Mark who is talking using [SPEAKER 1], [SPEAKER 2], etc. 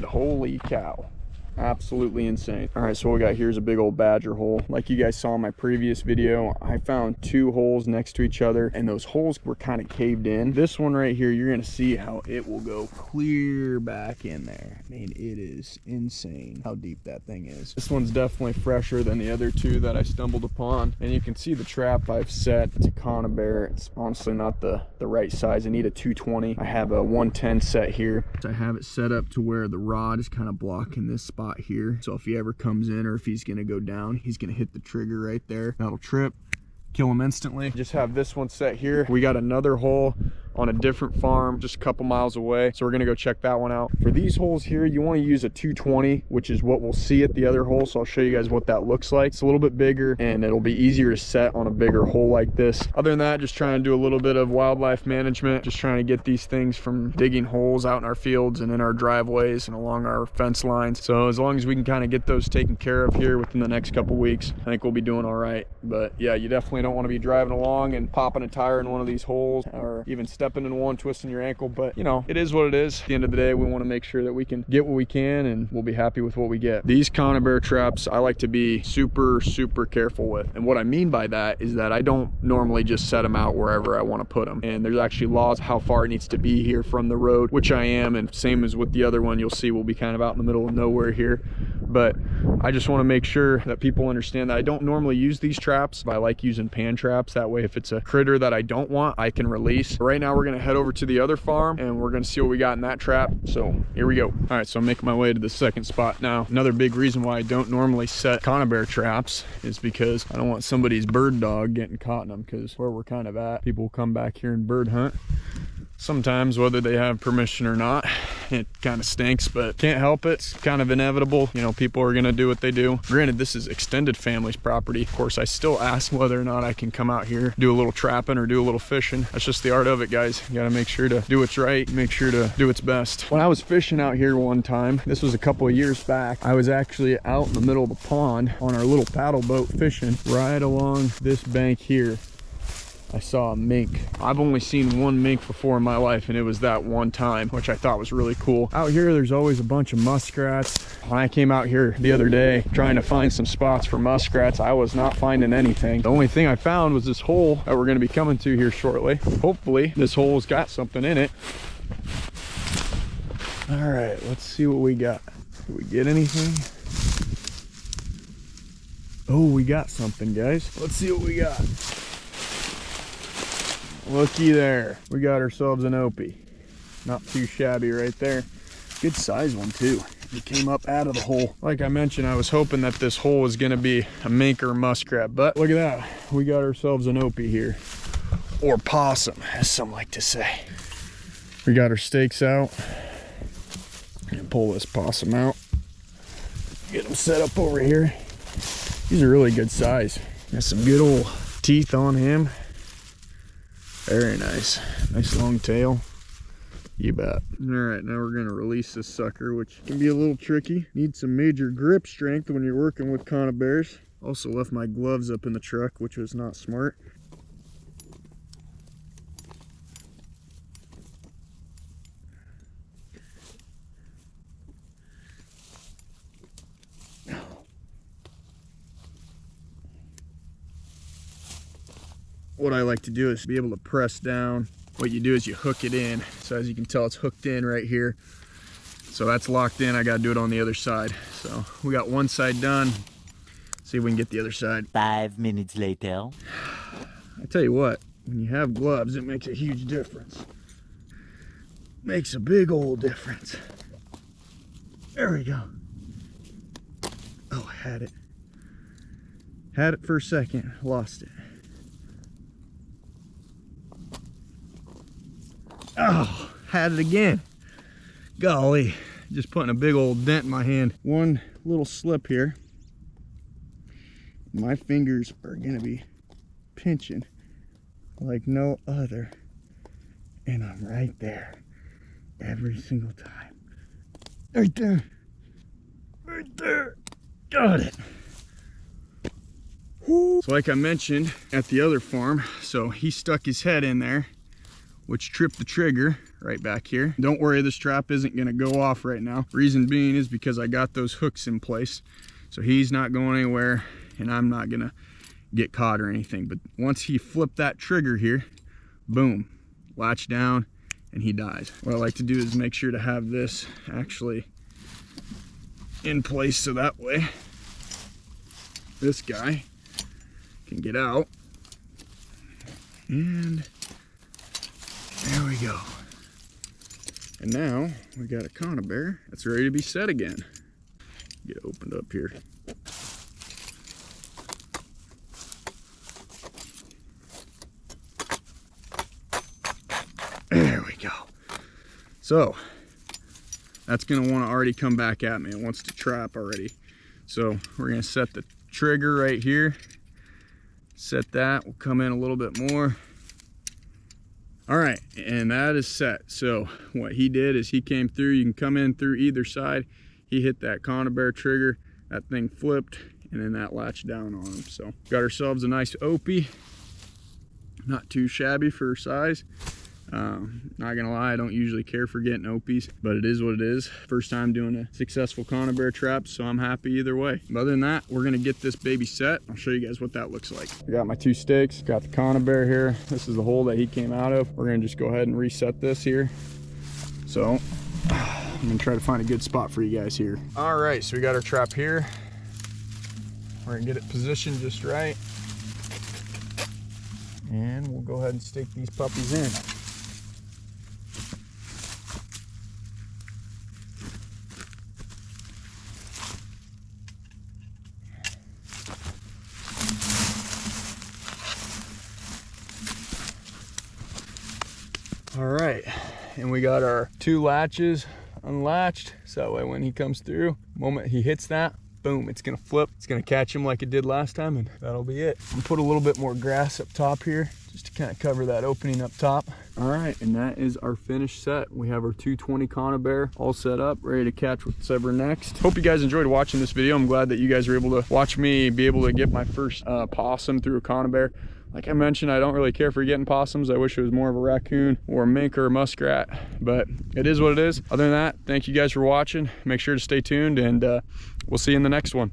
[SPEAKER 1] And holy cow, absolutely insane. All right, so what we got here is a big old badger hole. Like you guys saw in my previous video, I found 2 holes next to each other, and those holes were kind of caved in. This one right here, you're gonna see how it will go clear back in there. I mean, it is insane how deep that thing is. This one's definitely fresher than the other 2 that I stumbled upon, and you can see the trap I've set. It's a Conibear. It's honestly not the right size. I need a 220. I have a 110 set here. So I have it set up to where the rod is kind of blocking this spot here, so if he ever comes in or if he's gonna go down, he's gonna hit the trigger right there. That'll trip, kill him instantly. Just have this one set here. We got another hole on a different farm just a couple miles away, so we're gonna go check that one out. For these holes here, you want to use a 220, which is what we'll see at the other hole, so I'll show you guys what that looks like. It's a little bit bigger and it'll be easier to set on a bigger hole like this. Other than that, just trying to do a little bit of wildlife management, just trying to get these things from digging holes out in our fields and in our driveways and along our fence lines. So as long as we can kind of get those taken care of here within the next couple weeks, I think we'll be doing all right. But yeah, you definitely don't want to be driving along and popping a tire in one of these holes, or even stepping in one, twisting your ankle. But you know, it is what it is. At the end of the day, we want to make sure that we can get what we can, and we'll be happy with what we get. These Conibear traps, I like to be super careful with. And what I mean by that is that I don't normally just set them out wherever I want to put them. And there's actually laws how far it needs to be here from the road, which I am. And same as with the other one, you'll see we'll be kind of out in the middle of nowhere here. But I just want to make sure that people understand that I don't normally use these traps, but I like using pan traps. That way, if it's a critter that I don't want, I can release. Right now, we're going to head over to the other farm and we're going to see what we got in that trap. So here we go. All right, so I'm making my way to the second spot now. Another big reason why I don't normally set Conibear traps is because I don't want somebody's bird dog getting caught in them, because where we're kind of at, people will come back here and bird hunt. Sometimes, whether they have permission or not, it kind of stinks, but can't help it. It's kind of inevitable. You know, people are going to do what they do. Granted, this is extended family's property. Of course, I still ask whether or not I can come out here, do a little trapping or do a little fishing. That's just the art of it, guys. You got to make sure to do what's right, make sure to do what's best. When I was fishing out here one time, this was a couple of years back, I was actually out in the middle of the pond on our little paddle boat fishing. Right along this bank here, I saw a mink. I've only seen one mink before in my life, and it was that one time, which I thought was really cool. Out here, there's always a bunch of muskrats. When I came out here the other day trying to find some spots for muskrats, I was not finding anything. The only thing I found was this hole that we're gonna be coming to here shortly. Hopefully, this hole's got something in it. All right, let's see what we got. Did we get anything? Oh, we got something, guys. Let's see what we got. Looky there, we got ourselves an opie. Not too shabby right there. Good size one too. It came up out of the hole. Like I mentioned, I was hoping that this hole was gonna be a mink or a muskrat, but look at that. We got ourselves an opie here. Or possum, as some like to say. We got our stakes out. And pull this possum out. Get him set up over here. These are really good size. Got some good old teeth on him. Very nice. Nice long tail. You bet. All right, now we're gonna release this sucker, which can be a little tricky. Need some major grip strength when you're working with Conibears. Also left my gloves up in the truck, which was not smart. What I like to do is be able to press down. What you do is you hook it in. So as you can tell, it's hooked in right here. So that's locked in. I got to do it on the other side. So we got one side done. See if we can get the other side.
[SPEAKER 2] 5 minutes later.
[SPEAKER 1] I tell you what, when you have gloves, it makes a huge difference. Makes a big old difference. There we go. Oh, I had it. Had it for a second, lost it. Oh, had it again. Golly, just putting a big old dent in my hand. One little slip here. My fingers are gonna be pinching like no other. And I'm right there every single time. Right there. Right there. Got it. So like I mentioned at the other farm, so he stuck his head in there which tripped the trigger right back here. Don't worry, this trap isn't gonna go off right now. Reason being is because I got those hooks in place. So he's not going anywhere and I'm not gonna get caught or anything. But once he flipped that trigger here, boom, latch down and he dies. What I like to do is make sure to have this actually in place so that way this guy can get out. And there we go. And now we got a conibear that's ready to be set again. Get it opened up here. There we go. So that's gonna want to already come back at me. It wants to trap already. So we're gonna set the trigger right here. Set that, we'll come in a little bit more. All right, and that is set. So what he did is he came through, you can come in through either side. He hit that conibear trigger, that thing flipped, and then that latched down on him. So got ourselves a nice Opie. Not too shabby for her size. Not gonna lie, I don't usually care for getting Opies, but it is what it is. First time doing a successful conibear trap, so I'm happy either way. But other than that, we're gonna get this baby set. I'll show you guys what that looks like. I got my 2 stakes, got the conibear here. This is the hole that he came out of. We're gonna just go ahead and reset this here. So I'm gonna try to find a good spot for you guys here. All right, so we got our trap here. We're gonna get it positioned just right. And we'll go ahead and stake these puppies in. All right, and we got our 2 latches unlatched, so that way when he comes through, the moment he hits that, boom, it's gonna flip. It's gonna catch him like it did last time, and that'll be it. I'm gonna put a little bit more grass up top here, just to kind of cover that opening up top. All right, and that is our finished set. We have our 220 conibear all set up, ready to catch what's ever next. Hope you guys enjoyed watching this video. I'm glad that you guys were able to watch me be able to get my first possum through a conibear. Like I mentioned, I don't really care for getting possums. I wish it was more of a raccoon or a mink or a muskrat, but it is what it is. Other than that, thank you guys for watching. Make sure to stay tuned, and we'll see you in the next one.